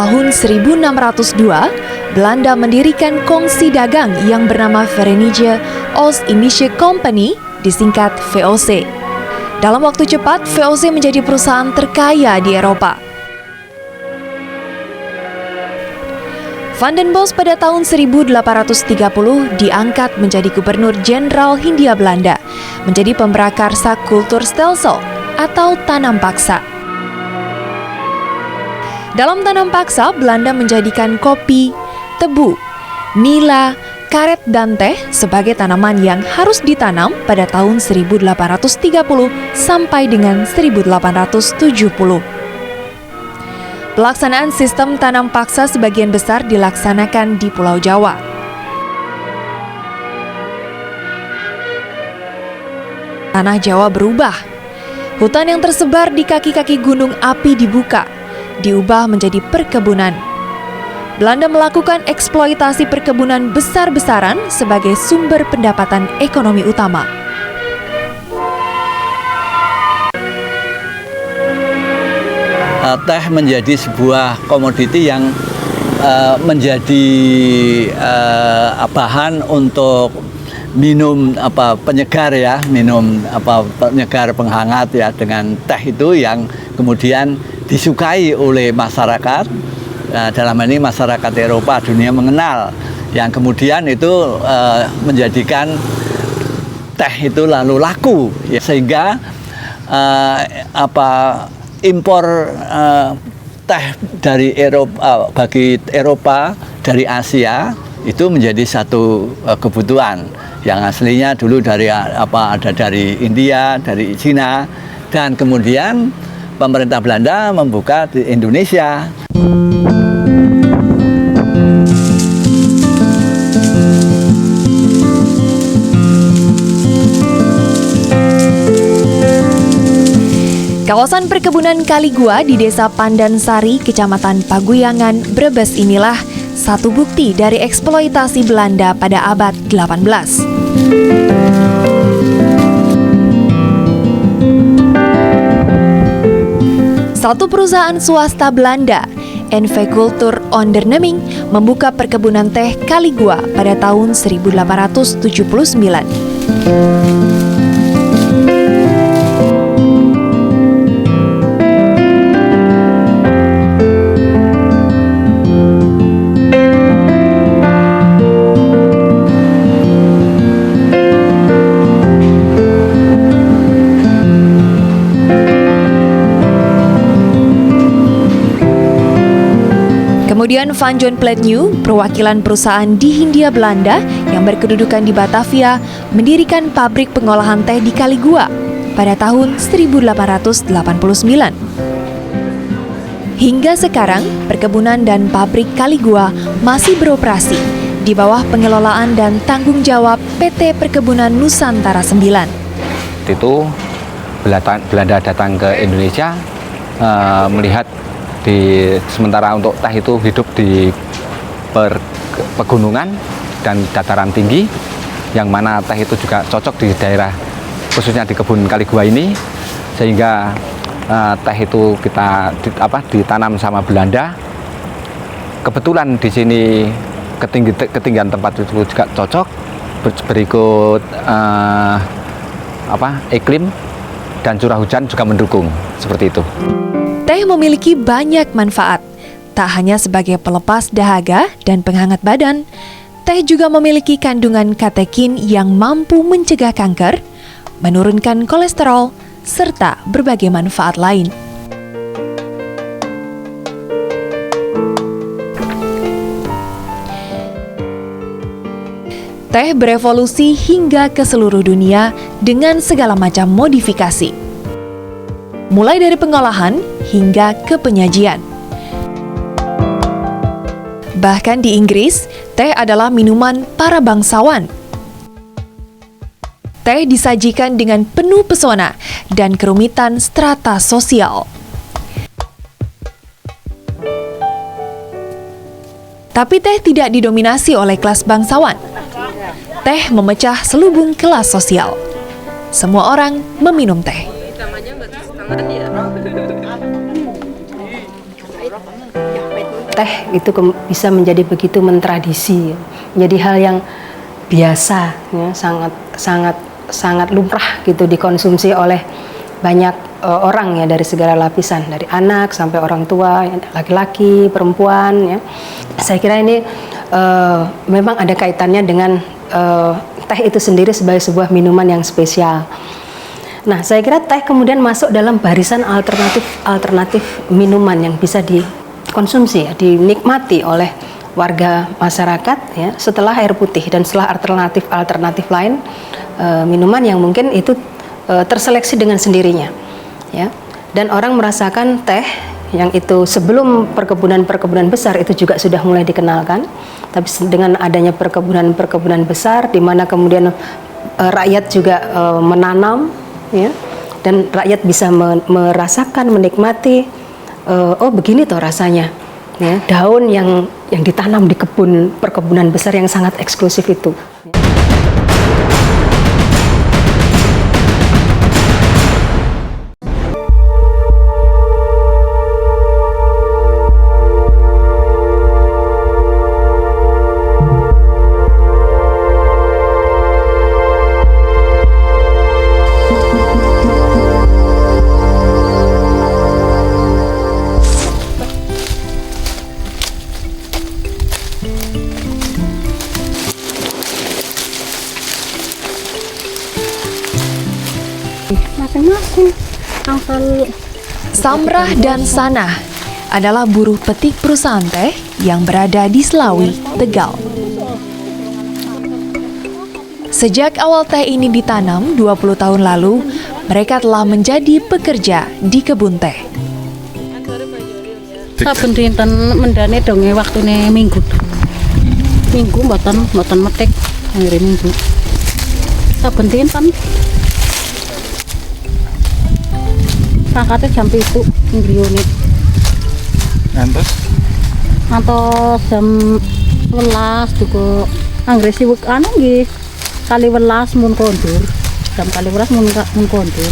tahun 1602, Belanda mendirikan kongsi dagang yang bernama Verenigde Oost-Indische Compagnie, disingkat VOC. Dalam waktu cepat, VOC menjadi perusahaan terkaya di Eropa. Van den Bosch pada tahun 1830 diangkat menjadi Gubernur Jenderal Hindia Belanda, menjadi pemprakarsa kultur stelsel atau tanam paksa. Dalam tanam paksa, Belanda menjadikan kopi, tebu, nila, karet, dan teh sebagai tanaman yang harus ditanam pada tahun 1830 sampai dengan 1870. Pelaksanaan sistem tanam paksa sebagian besar dilaksanakan di Pulau Jawa. Tanah Jawa berubah. Hutan yang tersebar di kaki-kaki gunung api dibuka, diubah menjadi perkebunan. Belanda melakukan eksploitasi perkebunan besar-besaran sebagai sumber pendapatan ekonomi utama. Teh menjadi sebuah komoditi yang menjadi bahan untuk minum penyegar ya, penyegar penghangat ya, dengan teh itu yang kemudian disukai oleh masyarakat, dalam hal ini masyarakat Eropa dunia mengenal, yang kemudian itu menjadikan teh itu lalu laku ya, sehingga impor teh dari Eropa bagi Eropa dari Asia itu menjadi satu kebutuhan yang aslinya dulu ada dari India, dari Cina, dan kemudian pemerintah Belanda membuka di Indonesia. Kawasan perkebunan Kaligua di Desa Pandansari, Kecamatan Paguyangan, Brebes inilah satu bukti dari eksploitasi Belanda pada abad 18. Satu perusahaan swasta Belanda, NV Cultuur Onderneming, membuka perkebunan teh Kaligua pada tahun 1879. Kemudian Van John Platnu, perwakilan perusahaan di Hindia Belanda yang berkedudukan di Batavia, mendirikan pabrik pengolahan teh di Kaligua pada tahun 1889. Hingga sekarang, perkebunan dan pabrik Kaligua masih beroperasi di bawah pengelolaan dan tanggung jawab PT Perkebunan Nusantara 9. Itu Belanda datang ke Indonesia, melihat sementara untuk teh itu hidup di pegunungan dan dataran tinggi, yang mana teh itu juga cocok di daerah khususnya di kebun Kaligua ini, sehingga teh itu ditanam sama Belanda. Kebetulan di sini ketinggian tempat itu juga cocok, berikut iklim dan curah hujan juga mendukung, seperti itu. Teh memiliki banyak manfaat, tak hanya sebagai pelepas dahaga dan penghangat badan. Teh juga memiliki kandungan katekin yang mampu mencegah kanker, menurunkan kolesterol, serta berbagai manfaat lain. Teh berevolusi hingga ke seluruh dunia dengan segala macam modifikasi, mulai dari pengolahan hingga ke penyajian. Bahkan di Inggris, teh adalah minuman para bangsawan. Teh disajikan dengan penuh pesona dan kerumitan strata sosial. Tapi teh tidak didominasi oleh kelas bangsawan. Teh memecah selubung kelas sosial. Semua orang meminum teh. teh itu bisa menjadi begitu mentradisi, menjadi hal yang biasa, ya, sangat lumrah gitu dikonsumsi oleh banyak orang ya, dari segala lapisan, dari anak sampai orang tua, laki-laki, perempuan ya. Saya kira ini memang ada kaitannya dengan teh itu sendiri sebagai sebuah minuman yang spesial. Nah, saya kira teh kemudian masuk dalam barisan alternatif minuman yang bisa dikonsumsi, ya, dinikmati oleh warga masyarakat ya, setelah air putih dan setelah alternatif lain, minuman yang mungkin itu terseleksi dengan sendirinya ya. Dan orang merasakan teh yang itu sebelum perkebunan besar itu juga sudah mulai dikenalkan, tapi dengan adanya perkebunan besar di mana kemudian rakyat juga menanam ya, dan rakyat bisa merasakan, menikmati, oh begini toh rasanya ya, daun yang ditanam di perkebunan besar yang sangat eksklusif itu. Masing-masing asal. Samrah dan Sanah adalah buruh petik perusahaan teh yang berada di Selawi, Tegal. Sejak awal teh ini ditanam 20 tahun lalu, mereka telah menjadi pekerja di kebun teh. Saben dinten mendane donge waktune minggu. Minggu mboten metik hari Minggu. Saben dinten berangkatnya jam 7 ngriyone. Ngantos jam 11 juga anggere siwek anu nggih. Kali 11 mun kondur. Jam kali 11 mun kondur.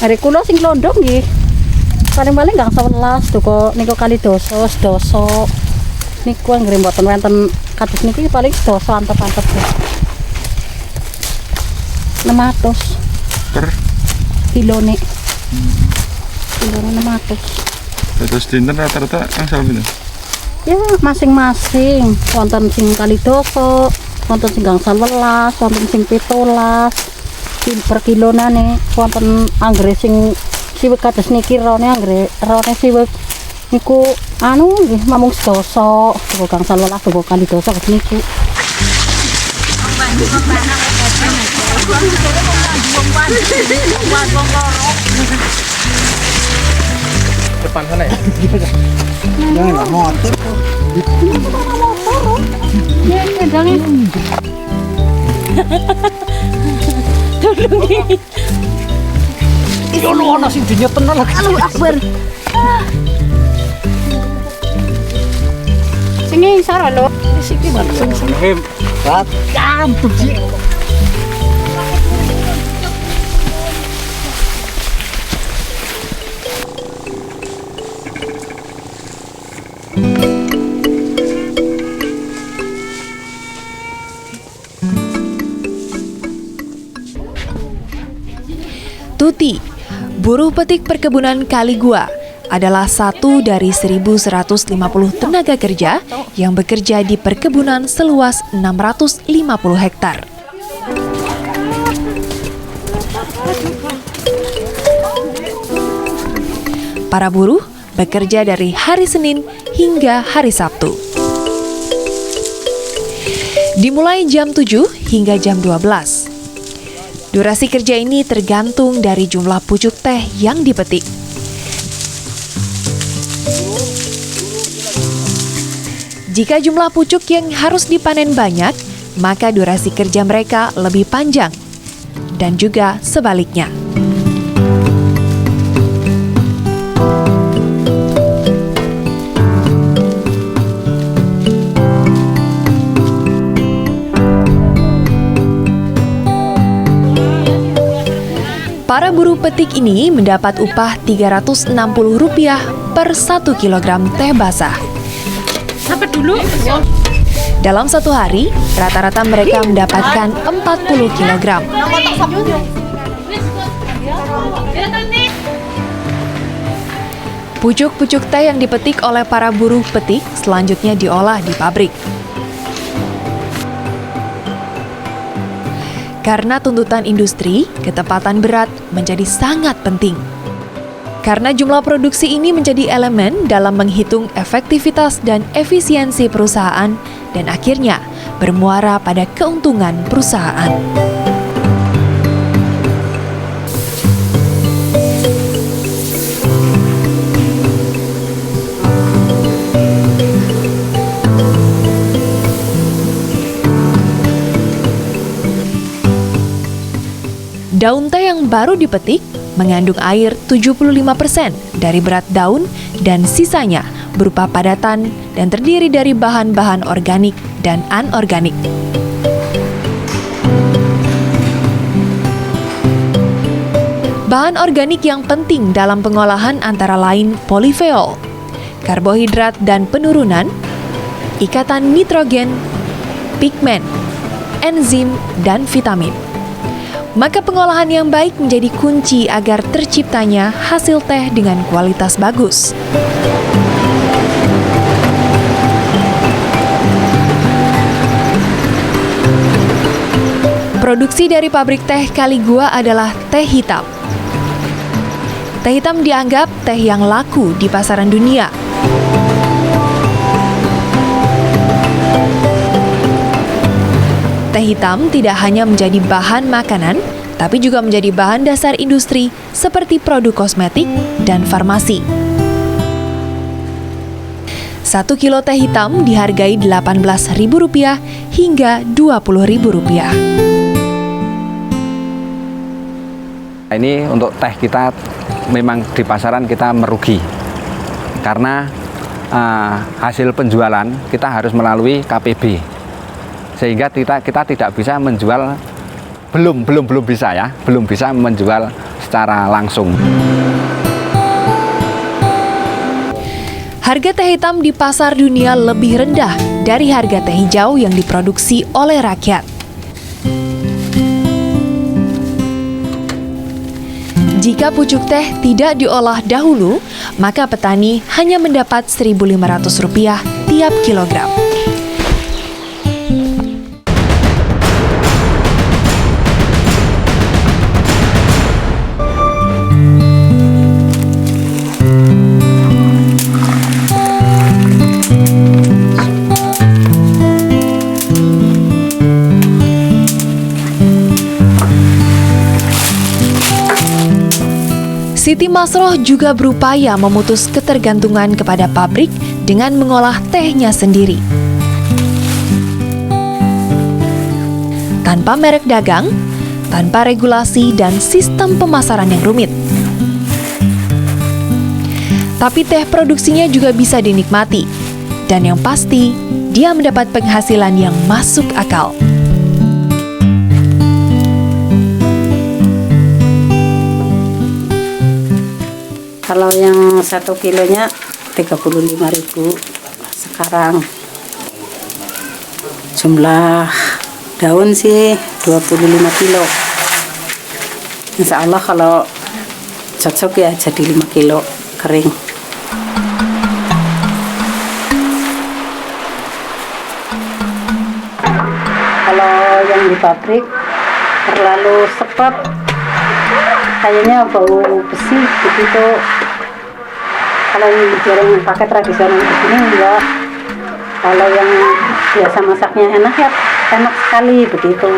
Hari kula sing londong nggih. Paling gang 11 tuh niku kali doso niku anggere mboten wonten kados niki paling doso antep-antep 600 per kilone. Kilone 600. Terus dinten rata-rata angsal pinten? Ya masing-masing, wonten sing kali doso, wonten sing gang 11, wonten sing 17 per kilonane, wonten anggere sing siwek kados niki rone anggere rone siwek niku anu nggih mamung sedoso tuku gang 11 tuku kali doso kados niku. Depan sana ya? Jangan motor. Ya, jangan. Yo lo ana sing dinyetenno lagi. Allahu Akbar. Sini sara lo. Siki bar sing sing. Rat. Kantuk sih. Tuti, buruh petik perkebunan Kaligua, adalah satu dari 1.150 tenaga kerja yang bekerja di perkebunan seluas 650 hektar. Para buruh bekerja dari hari Senin hingga hari Sabtu. Dimulai jam 7 hingga jam 12. Durasi kerja ini tergantung dari jumlah pucuk teh yang dipetik. Jika jumlah pucuk yang harus dipanen banyak, maka durasi kerja mereka lebih panjang. Dan juga sebaliknya. Para buruh petik ini mendapat upah Rp360 per 1 kilogram teh basah. Dalam satu hari, rata-rata mereka mendapatkan 40 kilogram. Pucuk-pucuk teh yang dipetik oleh para buruh petik selanjutnya diolah di pabrik. Karena tuntutan industri, ketepatan berat menjadi sangat penting. Karena jumlah produksi ini menjadi elemen dalam menghitung efektivitas dan efisiensi perusahaan dan akhirnya bermuara pada keuntungan perusahaan. Daun teh yang baru dipetik mengandung air 75% dari berat daun dan sisanya berupa padatan dan terdiri dari bahan-bahan organik dan anorganik. Bahan organik yang penting dalam pengolahan antara lain polifeol, karbohidrat dan penurunan, ikatan nitrogen, pigmen, enzim, dan vitamin. Maka pengolahan yang baik menjadi kunci agar terciptanya hasil teh dengan kualitas bagus. Produksi dari pabrik teh Kaligua adalah teh hitam. Teh hitam dianggap teh yang laku di pasaran dunia. Teh hitam tidak hanya menjadi bahan makanan, tapi juga menjadi bahan dasar industri seperti produk kosmetik dan farmasi. 1 kilo teh hitam dihargai Rp18.000 hingga Rp20.000. Ini untuk teh kita memang di pasaran kita merugi karena hasil penjualan kita harus melalui KPB. Sehingga kita tidak bisa menjual, belum bisa menjual secara langsung. Harga teh hitam di pasar dunia lebih rendah dari harga teh hijau yang diproduksi oleh rakyat. Jika pucuk teh tidak diolah dahulu, maka petani hanya mendapat Rp1.500 tiap kilogram. Siti Masroh juga berupaya memutus ketergantungan kepada pabrik dengan mengolah tehnya sendiri. Tanpa merek dagang, tanpa regulasi dan sistem pemasaran yang rumit. Tapi teh produksinya juga bisa dinikmati. Dan yang pasti, dia mendapat penghasilan yang masuk akal. Kalau yang 1 kilonya 35.000. Sekarang jumlah daun sih 25 kilo. Insya Allah kalau cocok ya jadi 5 kilo kering. Kalau yang di pabrik terlalu sepet, kayaknya bau besi begitu. Kalau yang pakai tradisional begini enggak. Kalau yang biasa masaknya enak ya enak sekali begitu.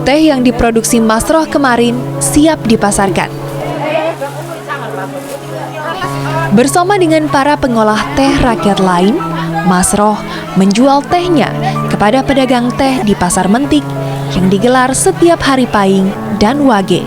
Teh yang diproduksi Masroh kemarin siap dipasarkan. Bersama dengan para pengolah teh rakyat lain, Masroh menjual tehnya kepada pedagang teh di Pasar Mentik yang digelar setiap hari Pahing dan Wage.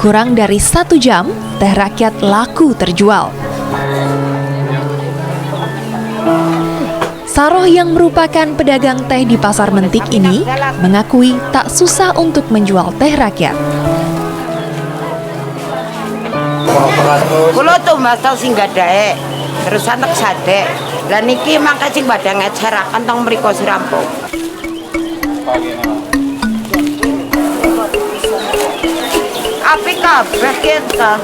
Kurang dari 1 jam, teh rakyat laku terjual. Saroh yang merupakan pedagang teh di Pasar Mentik ini mengakui tak susah untuk menjual teh rakyat. Kulo tuh mas tau sing gadae, terus anak sate. Lah niki mangke sing badhe ngeceraken tong mriko sirampung. Api kabeh kita.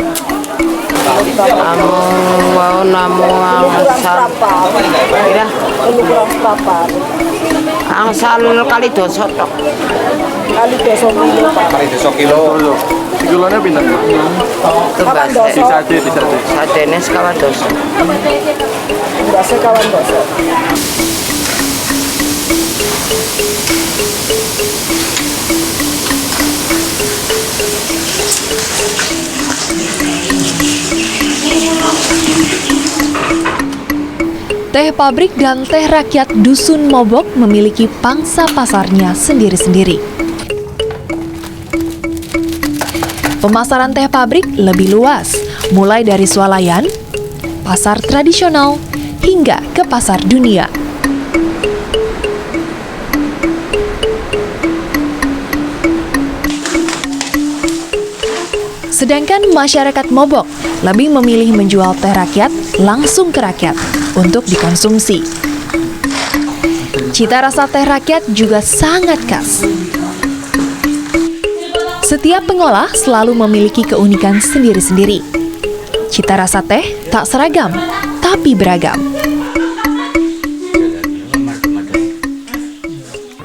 Mau namu angsal. Kira angsal kali doso tok. Kali doso kilo. Kilone pinten? Kawan doso. Satene sekawan doso. Ndase kawan doso. Teh pabrik dan teh rakyat Dusun Mobok memiliki pangsa pasarnya sendiri-sendiri. Pemasaran teh pabrik lebih luas, mulai dari swalayan, pasar tradisional, hingga ke pasar dunia. Sedangkan masyarakat Mobok lebih memilih menjual teh rakyat langsung ke rakyat untuk dikonsumsi. Cita rasa teh rakyat juga sangat khas. Setiap pengolah selalu memiliki keunikan sendiri-sendiri. Cita rasa teh tak seragam, tapi beragam.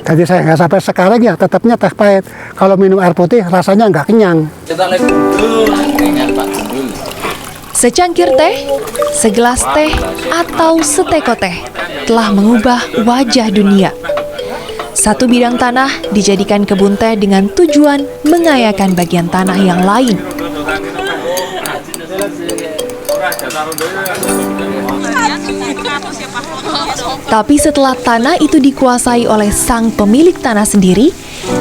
Jadi saya nggak sampai sekarang ya tetapnya teh pahit. Kalau minum air putih rasanya nggak kenyang. Secangkir teh, segelas teh, atau seteko teh telah mengubah wajah dunia. Satu bidang tanah dijadikan kebun teh dengan tujuan mengayakan bagian tanah yang lain. Tapi setelah tanah itu dikuasai oleh sang pemilik tanah sendiri,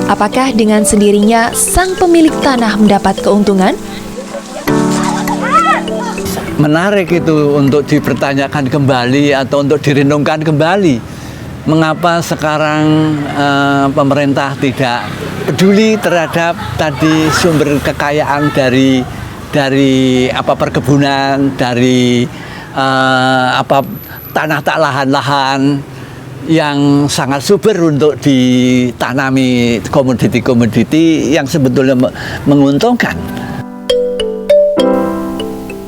apakah dengan sendirinya sang pemilik tanah mendapat keuntungan? Menarik itu untuk dipertanyakan kembali atau untuk direnungkan kembali. Mengapa sekarang pemerintah tidak peduli terhadap tadi sumber kekayaan dari perkebunan, dari tanah tak lahan-lahan yang sangat subur untuk ditanami komoditi-komoditi yang sebetulnya menguntungkan.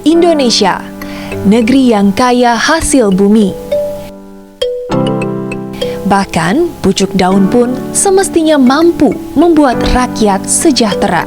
Indonesia, negeri yang kaya hasil bumi. Bahkan, pucuk daun pun semestinya mampu membuat rakyat sejahtera.